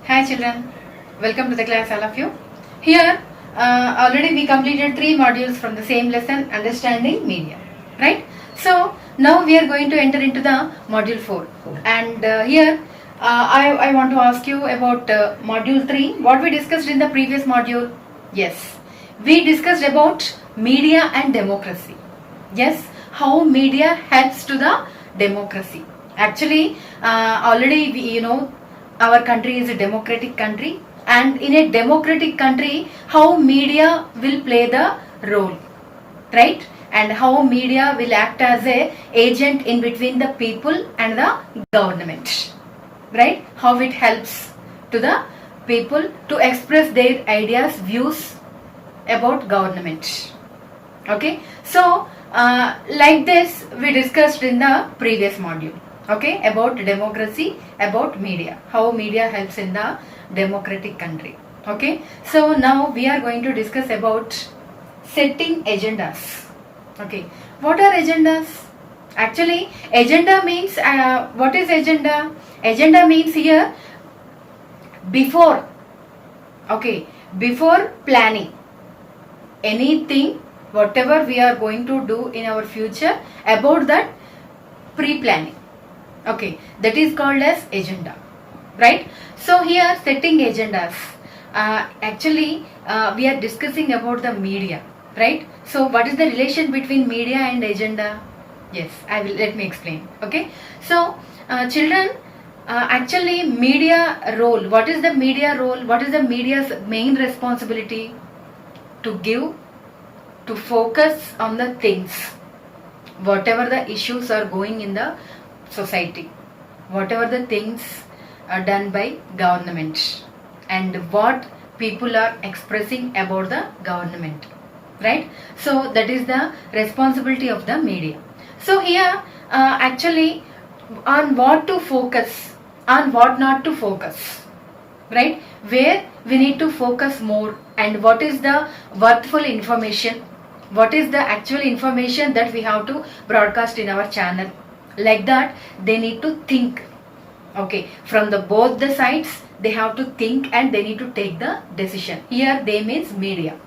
Hi children, welcome to the class all of you. Here already we completed 3 modules from the same lesson, understanding media, right? So now we are going to enter into the module 4 and here I want to ask you about module 3. What we discussed in the previous module? Yes, we discussed about media and democracy. Yes, how media helps to the democracy. Actually already our country is a democratic country, and in a democratic country how media will play the role, right? And how media will act as a agent in between the people and the government, right? How it helps to the people to express their ideas, views about government. Okay, so like this we discussed in the previous module, okay, about democracy, about media, how media helps in the democratic country. Okay, so now we are going to discuss about setting agendas. Okay, what are agendas? Actually agenda means what is agenda? Agenda means here before, okay, before planning anything, whatever we are going to do in our future, about that pre-planning, okay, that is called as agenda, right? So here setting agendas, actually we are discussing about the media, right? So what is the relation between media and agenda? Yes, let me explain. Okay, so children, actually media role, what is the media role? What is the media's main responsibility? To give, to focus on the things, whatever the issues are going in the society, whatever the things are done by government, and what people are expressing about the government, right? So that is the responsibility of the media. So here actually on what to focus, on what not to focus, right? Where we need to focus more, and what is the worthful information, what is the actual information that we have to broadcast in our channel. Like that they need to think, okay, from the both the sides they have to think and they need to take the decision. Here they means media,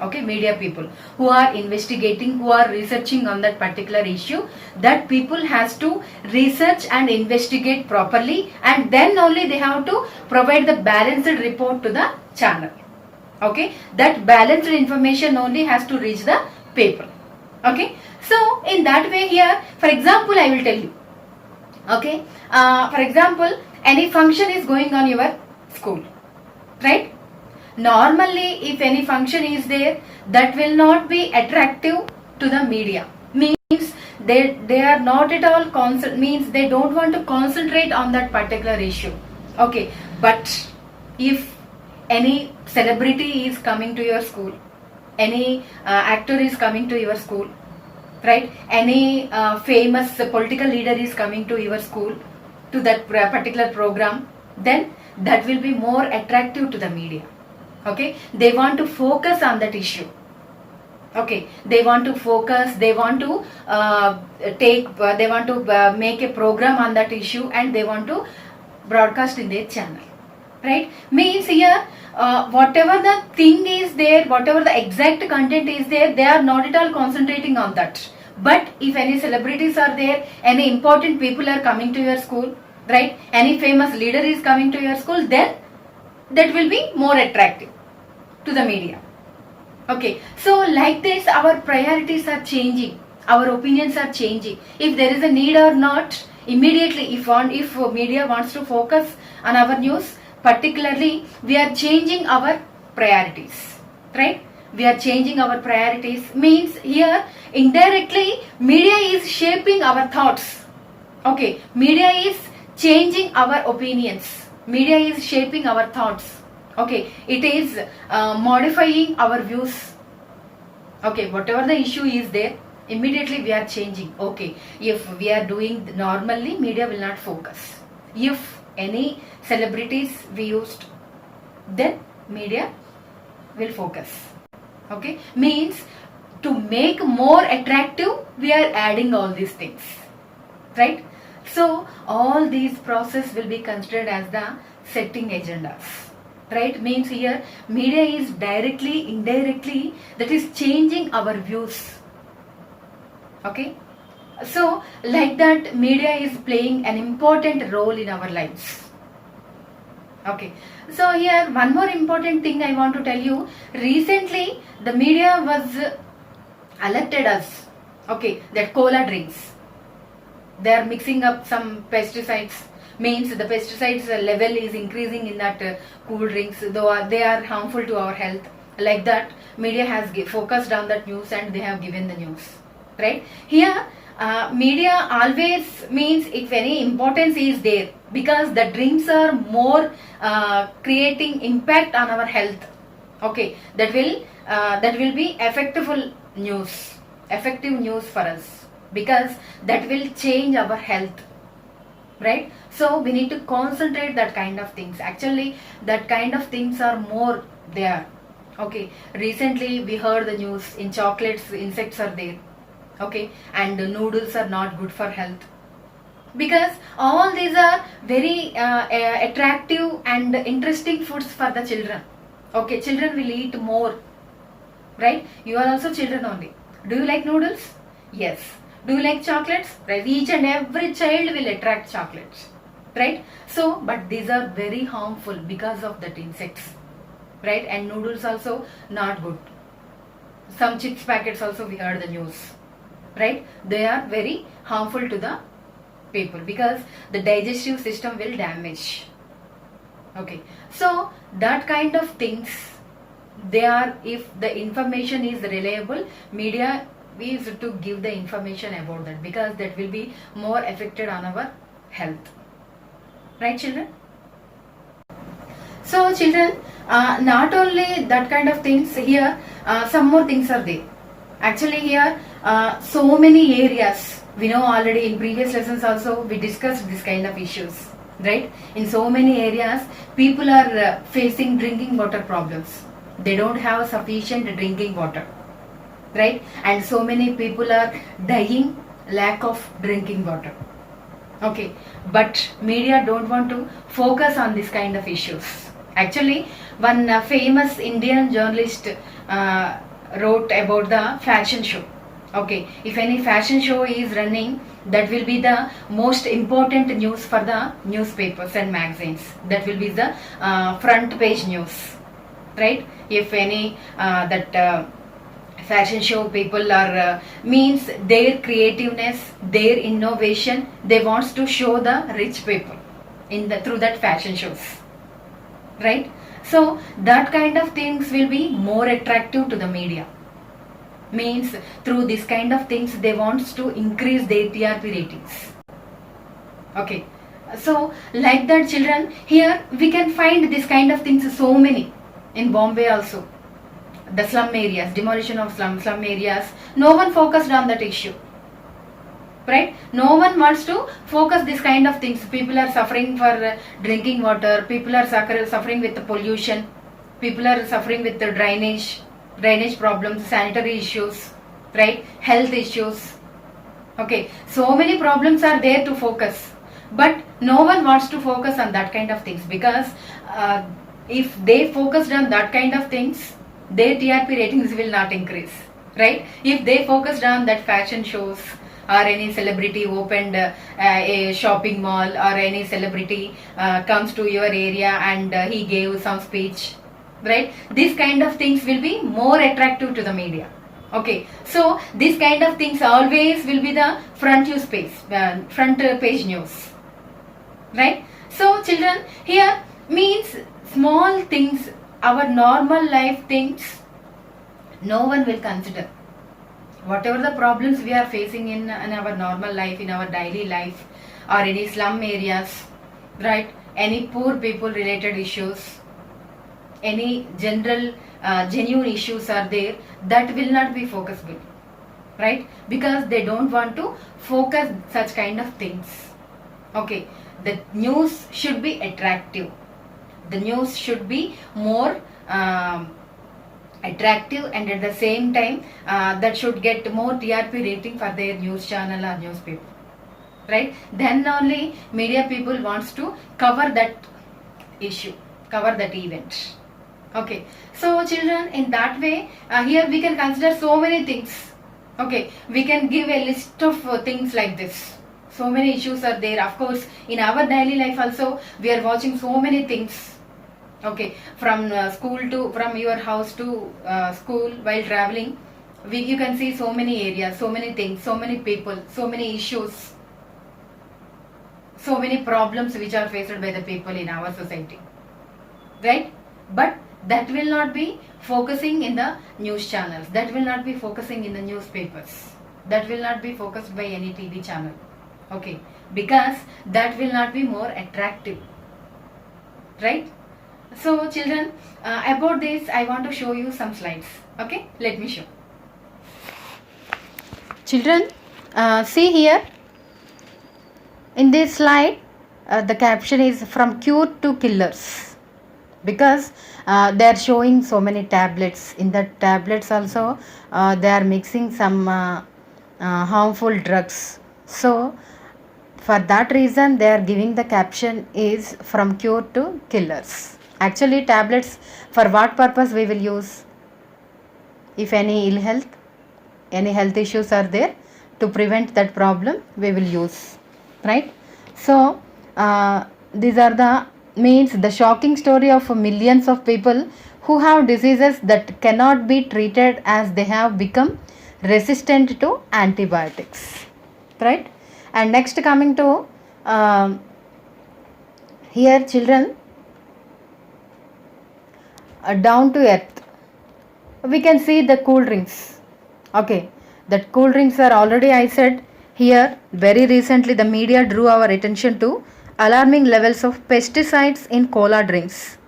okay, media people who are investigating, who are researching on that particular issue. That people has to research and investigate properly, and then only they have to provide the balanced report to the channel. Okay, that balanced information only has to reach the people. Okay, so in that way here, for example, I will tell you. Okay, for example, any function is going on your school, right? Normally if any function is there, that will not be attractive to the media. Means they are not at all means they don't want to concentrate on that particular issue. Okay, but if any celebrity is coming to your school, any actor is coming to your school, right? Any famous political leader is coming to your school, to that particular program, then that will be more attractive to the media. Okay, they want to focus on that issue. Okay, they want to focus, they want to make a program on that issue, and they want to broadcast in their channel, right? Means here whatever the thing is there, whatever the exact content is there, they are not at all concentrating on that. But if any celebrities are there, any important people are coming to your school, right, any famous leader is coming to your school, then that will be more attractive to the media. Okay, so like this our priorities are changing, our opinions are changing. If there is a need or not, immediately if media wants to focus on our news, particularly we are changing our priorities, right? We are changing our priorities. Means here indirectly media is shaping our thoughts. Okay, media is changing our opinions, media is shaping our thoughts. Okay, it is modifying our views. Okay, whatever the issue is there, immediately we are changing. Okay, if we are doing normally, media will not focus. If any celebrities we used, then media will focus. Okay, means to make more attractive, we are adding all these things, right? So all these process will be considered as the setting agendas, right? Means here media is directly, indirectly, that is changing our views. Okay, so like that, media is playing an important role in our lives. Okay, so here one more important thing I want to tell you. Recently the media was alerted us, okay, that cola drinks, they are mixing up some pesticides, means the pesticides level is increasing in that cool drinks, though they are harmful to our health. Like that, media has focused on that news and they have given the news, right? Here media always means if any importance is there, because the drinks are more creating impact on our health. Okay, that will be effective news for us, because that will change our health, right? So we need to concentrate that kind of things. Actually that kind of things are more there. Okay, recently we heard the news, in chocolates insects are there, okay, and noodles are not good for health, because all these are very attractive and interesting foods for the children. Okay, children will eat more, right? You are also children only. Do you like noodles? Yes. Do you like chocolates? Right? Each and every child will attract chocolates, right? So but these are very harmful because of that insects, right? And noodles also not good. Some chips packets also we heard the news, right? They are very harmful to the people, because the digestive system will damage. Okay, so that kind of things, they are, if the information is reliable, media is to give the information about that, because that will be more affected on our health, right children? So children, not only that kind of things, here some more things are there. Actually here so many areas, we know already in previous lessons also we discussed this kind of issues, right? In so many areas people are facing drinking water problems. They don't have sufficient drinking water, right? And so many people are dying lack of drinking water. Okay, but media don't want to focus on this kind of issues. Actually one famous Indian journalist wrote about the fashion show. Okay, if any fashion show is running, that will be the most important news for the newspapers and magazines. That will be the front page news, right? If any fashion show people are means their creativeness, their innovation, they wants to show the rich people in the through that fashion shows, right? So that kind of things will be more attractive to the media. Means through this kind of things they wants to increase their TRP ratings. Okay, so like that children, here we can find this kind of things so many in Bombay also. The slum areas, demolition of slum areas, no one focused on that issue, right? No one wants to focus this kind of things. People are suffering for drinking water, people are suffering with the pollution, people are suffering with the drainage problems, sanitary issues, right? Health issues. Okay, so many problems are there to focus, but no one wants to focus on that kind of things, because if they focused on that kind of things, their TRP ratings will not increase, right? If they focused on that fashion shows, or any celebrity opened a shopping mall, or any celebrity comes to your area and he gave some speech, right? These kind of things will be more attractive to the media. Okay, so this kind of things always will be the front page news, right? So children, here means small things, our normal life things, no one will consider. Whatever the problems we are facing in our normal life, in our daily life, or any slum areas, right? Any poor people related issues, any general genuine issues are there, that will not be focusable, right? Because they don't want to focus such kind of things. Okay, the news should be attractive. The news should be more attractive, and at the same time that should get more TRP rating for their news channel or newspaper, right? Then only media people wants to cover that issue, cover that event. Okay, so children, in that way, here we can consider so many things. Okay, we can give a list of things like this. So many issues are there. Of course, in our daily life also, we are watching so many things. Okay, from from your house to school while traveling, you can see so many areas, so many things, so many people, so many issues, so many problems which are faced by the people in our society, right? But that will not be focusing in the news channels, that will not be focusing in the newspapers, that will not be focused by any TV channel. Okay, because that will not be more attractive, right? So children, about this I want to show you some slides. Okay, let me show. Children, see here in this slide, the caption is from cure to killers, because they are showing so many tablets. In the tablets also they are mixing some harmful drugs. So for that reason they are giving the caption is from cure to killers. Actually tablets, for what purpose we will use? If any ill health, any health issues are there, to prevent that problem we will use, right? So these are the means the shocking story of millions of people who have diseases that cannot be treated as they have become resistant to antibiotics, right? And next, coming to here children, down to earth, we can see the cool drinks. Okay, that cool drinks are already, I said here, very recently the media drew our attention to alarming levels of pesticides in cola drinks.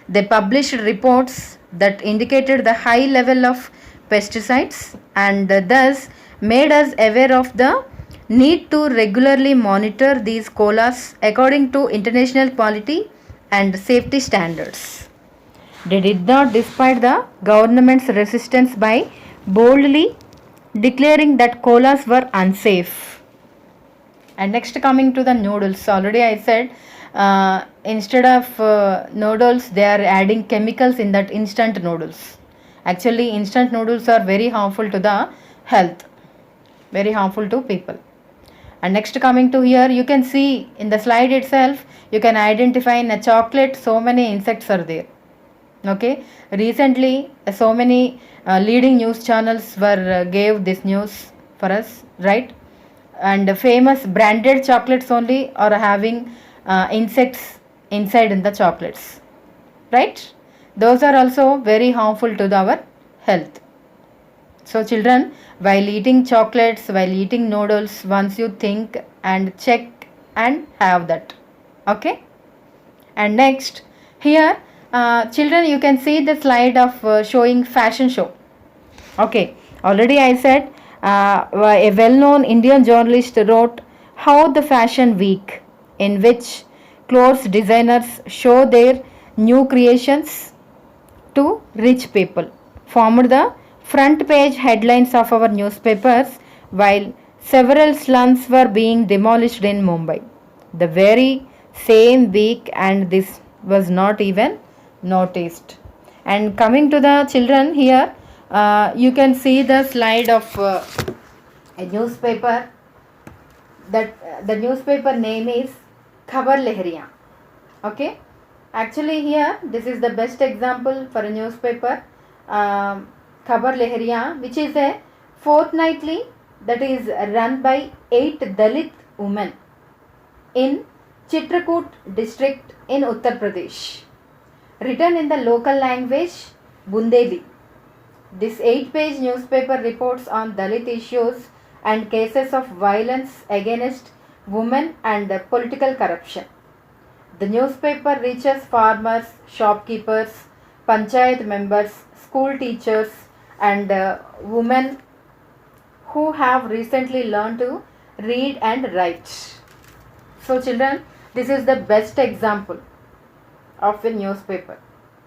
They published reports that indicated the high level of pesticides and thus made us aware of the need to regularly monitor these colas according to international quality and safety standards. They did not despite the government's resistance by boldly declaring that colas were unsafe. And next, coming to the noodles, already I said instead of noodles they are adding chemicals in that instant noodles. Actually instant noodles are very harmful to the health, very harmful to people. And next, coming to here, you can see in the slide itself, you can identify in a chocolate so many insects are there. Okay, recently so many leading news channels were gave this news for us, right? And famous branded chocolates only are having insects inside in the chocolates, right? Those are also very harmful to our health. So children, while eating chocolates, while eating noodles, once you think and check and have that. Okay. And next, here children, you can see the slide of showing fashion show. Okay, already I said a well-known Indian journalist wrote how the fashion week, in which clothes designers show their new creations to rich people, formed the front page headlines of our newspapers while several slums were being demolished in Mumbai the very same week, and this was not even noticed. And coming to the children here, you can see the slide of a newspaper, that the newspaper name is Khabar Lehriyan. Okay, actually here this is the best example for a newspaper, Khabar Lehriyan, which is a fortnightly that is run by 8 Dalit women in Chitrakoot district in Uttar Pradesh, written in the local language Bundeli. This 8-page newspaper reports on Dalit issues and cases of violence against women and political corruption. The newspaper reaches farmers, shopkeepers, panchayat members, school teachers and women who have recently learned to read and write. So children, this is the best example of a newspaper,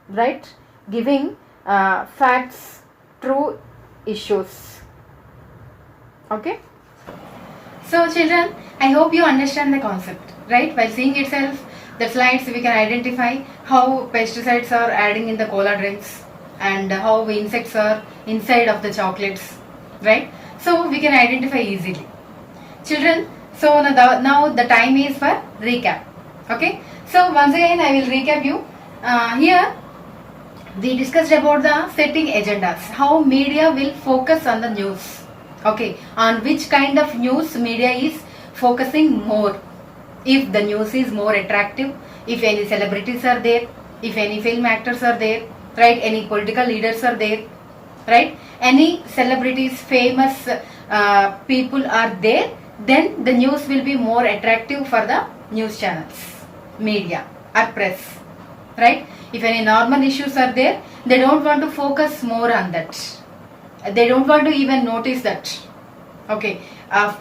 right? Giving facts, true issues. Okay. So children, I hope you understand the concept, right? By seeing itself, The slides we can identify how pesticides are adding in the cola drinks and how insects are inside of the chocolates, right? So we can identify easily. Children, so now the time is for recap. Okay, so once again I will recap you. Here we discussed about the setting agendas, how media will focus on the news. Okay, on which kind of news media is focusing more. If the news is more attractive, if any celebrities are there, if any film actors are there, right, any political leaders are there, right, any celebrities, famous people are there, then the news will be more attractive for the news channels, media or press, right? If any normal issues are there, they don't want to focus more on that. They don't want to even notice that. Okay,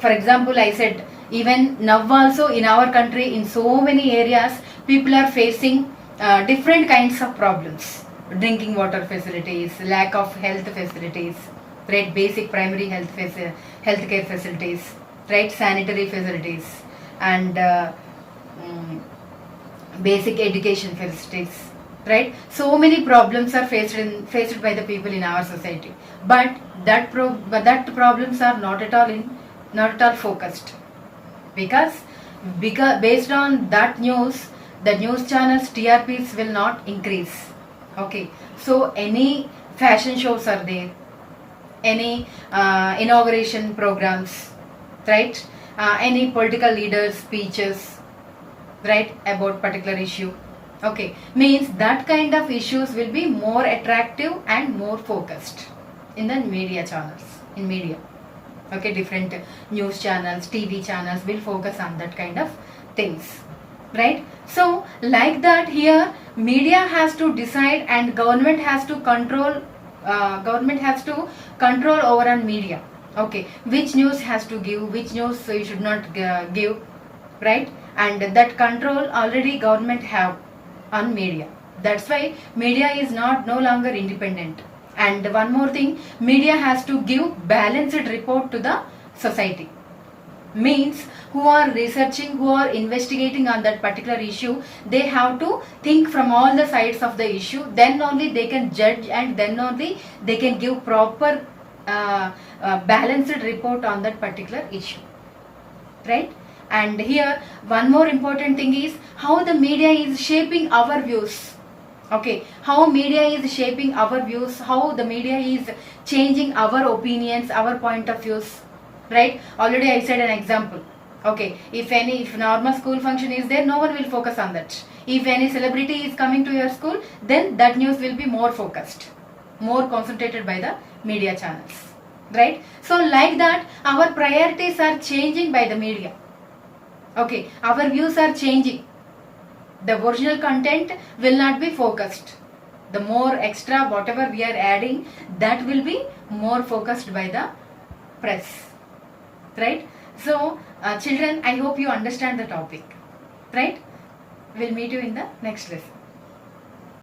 for example, I said even now also in our country, in so many areas, people are facing different kinds of problems. Drinking water facilities, lack of health facilities, right? Basic primary healthcare facilities, right? Sanitary facilities, and basic education facilities, right? So many problems are faced by the people in our society, but that problems are not at all focused, because based on that news, the news channels TRPs will not increase. Okay, so any fashion shows are there, any inauguration programs, right? Any political leaders speeches, right, about particular issue. Okay, means that kind of issues will be more attractive and more focused in the media channels, in media. Okay, different news channels, TV channels will focus on that kind of things, right? So like that, here media has to decide and government has to control over on media. Okay, which news has to give, which news you should not give, right? And that control already government have on media. That's why media is no longer independent. And one more thing, media has to give balanced report to the society. Means who are researching, who are investigating on that particular issue, they have to think from all the sides of the issue, then only they can judge, and then only they can give proper balanced report on that particular issue, right? And here one more important thing is how the media is shaping our views. Okay, how media is shaping our views, how the media is changing our opinions, our point of views, right? Already I said an example. Okay, if normal school function is there, no one will focus on that. If any celebrity is coming to your school, then that news will be more focused, more concentrated by the media channels, right? So like that, our priorities are changing by the media. Okay, our views are changing. The original content will not be focused. The more extra whatever we are adding, that will be more focused by the press, right? So children, I hope you understand the topic, right? We'll meet you in the next lesson.